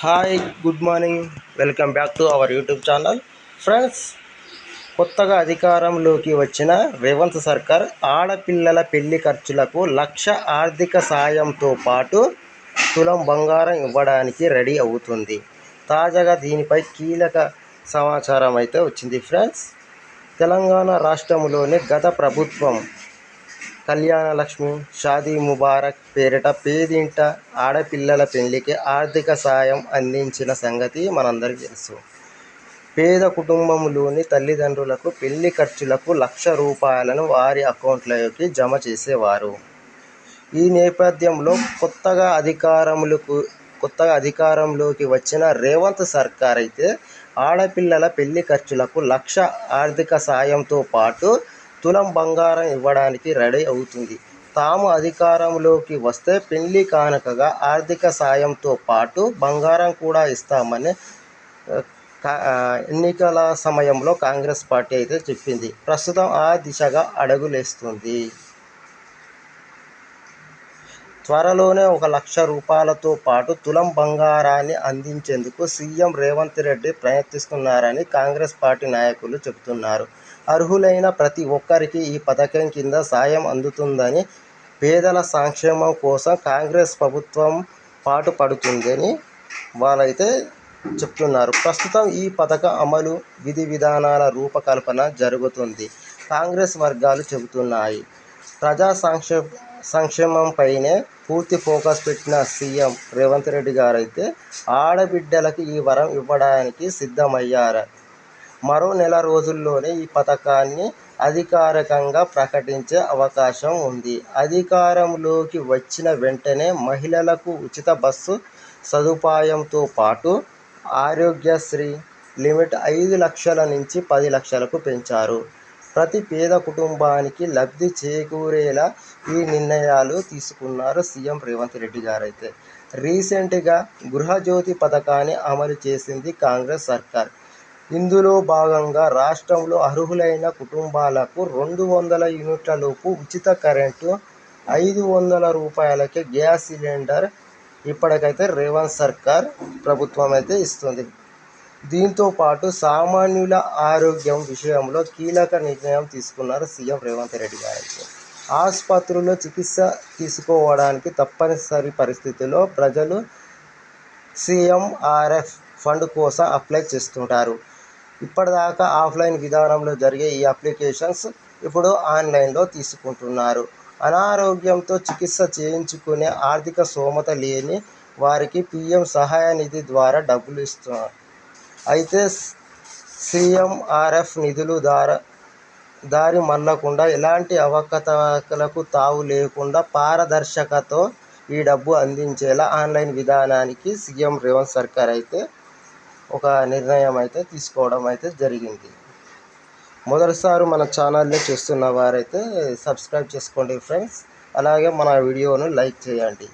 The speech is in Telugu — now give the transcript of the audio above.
Hi, good morning. Welcome back to our YouTube channel. Friends, కొత్తగా అధికారంలోకి వచ్చిన రేవంత్ సర్కార్ ఆడపిల్లల పెళ్లి ఖర్చులకు 1,00,000 ఆర్థిక సాయంతో పాటు తులం బంగారం ఇవ్వడానికి రెడీ అవుతుంది. తాజాగా దీనిపై కీలక సమాచారం అయితే వచ్చింది. ఫ్రెండ్స్, తెలంగాణ రాష్ట్రంలోని గత ప్రభుత్వం కళ్యాణలక్ష్మి, షాదీ ముబారక్ పేరిట పేదింట ఆడపిల్లల పెళ్లికి ఆర్థిక సాయం అందించిన సంగతి మనందరికీ తెలుసు. పేద కుటుంబంలోని తల్లిదండ్రులకు పెళ్లి ఖర్చులకు 1,00,000 రూపాయలను వారి అకౌంట్లోకి జమ చేసేవారు. ఈ నేపథ్యంలో కొత్తగా అధికారంలోకి వచ్చిన రేవంత్ సర్కార్ అయితే ఆడపిల్లల పెళ్లి ఖర్చులకు 1,00,000 ఆర్థిక సాయంతో పాటు తులం బంగారం ఇవ్వడానికి రెడీ అవుతుంది. తాము అధికారంలోకి వస్తే పెళ్లి కానుకగా ఆర్థిక సాయంతో పాటు బంగారం కూడా ఇస్తామని ఎన్నికల సమయంలో కాంగ్రెస్ పార్టీ అయితే చెప్పింది. ప్రస్తుతం ఆ దిశగా అడుగులేస్తుంది. త్వరలోనే 1,00,000 రూపాయలతో పాటు తులం బంగారాన్ని అందించేందుకు సీఎం రేవంత్ రెడ్డి ప్రయత్నిస్తున్నారని కాంగ్రెస్ పార్టీ నాయకులు చెబుతున్నారు. అర్హులైన ప్రతి ఒక్కరికి ఈ పథకం కింద సాయం అందుతుందని, పేదల సంక్షేమం కోసం కాంగ్రెస్ ప్రభుత్వం పాటుపడుతుందని వాళ్ళైతే చెప్తున్నారు. ప్రస్తుతం ఈ పథకం అమలు, విధి విధానాల రూపకల్పన జరుగుతుంది కాంగ్రెస్ వర్గాలు చెబుతున్నాయి. ప్రజా సంక్షేమంపైనే పూర్తి ఫోకస్ పెట్టిన సీఎం రేవంత్ రెడ్డి గారైతే ఆడబిడ్డలకు ఈ వరం ఇవ్వడానికి సిద్ధమయ్యారు. మరో నెల రోజుల్లోనే ఈ పథకాన్ని అధికారికంగా ప్రకటించే అవకాశం ఉంది. అధికారంలోకి వచ్చిన వెంటనే మహిళలకు ఉచిత బస్సు సదుపాయంతో పాటు ఆరోగ్యశ్రీ లిమిట్ 5 లక్షల నుంచి 10 లక్షలకు పెంచారు. ప్రతి పేద కుటుంబానికి లబ్ధి చేకూరేలా ఈ నిర్ణయాలు తీసుకున్నారు సీఎం రేవంత్ రెడ్డి గారైతే. రీసెంట్గా గృహజ్యోతి పథకాన్ని అమలు చేసింది కాంగ్రెస్ సర్కార్. ఇందులో భాగంగా రాష్ట్రంలో అర్హులైన కుటుంబాలకు 200 యూనిట్ల లోపు ఉచిత కరెంటు, 500 రూపాయలకే గ్యాస్ సిలిండర్ ఇప్పటికైతే రేవంత్ సర్కార్ ప్రభుత్వం అయితే ఇస్తుంది. దీంతో పాటు సామాన్యుల ఆరోగ్యం విషయంలో కీలక నిర్ణయం తీసుకున్నారు సీఎం రేవంత్ రెడ్డి గారైతే. ఆసుపత్రుల్లో చికిత్స తీసుకోవడానికి తప్పనిసరి పరిస్థితుల్లో ప్రజలు సీఎంఆర్ఎఫ్ ఫండ్ కోసం అప్లై చేస్తుంటారు. ఇప్పటిదాకా ఆఫ్లైన్ విధానంలో జరిగే ఈ అప్లికేషన్స్ ఇప్పుడు ఆన్లైన్లో తీసుకుంటున్నారు. అనారోగ్యంతో చికిత్స చేయించుకునే ఆర్థిక స్తోమత లేని వారికి పీఎం సహాయ నిధి ద్వారా డబ్బులు ఇస్తున్నారు. అయితే సీఎంఆర్ఎఫ్ నిధులు దారి మళ్లకుండా, ఎలాంటి అవకతవకలకు తావు లేకుండా పారదర్శకతతో ఈ డబ్బు అందించేలా ఆన్లైన్ విధానానికి సీఎం రేవంత్ సర్కార్ అయితే ఒక నిర్ణయం అయితే తీసుకోవడం అయితే జరిగింది. మొదటిసారి మన ఛానల్ని చూస్తున్న వారైతే సబ్స్క్రైబ్ చేసుకోండి ఫ్రెండ్స్. అలాగే మన వీడియోను లైక్ చేయండి.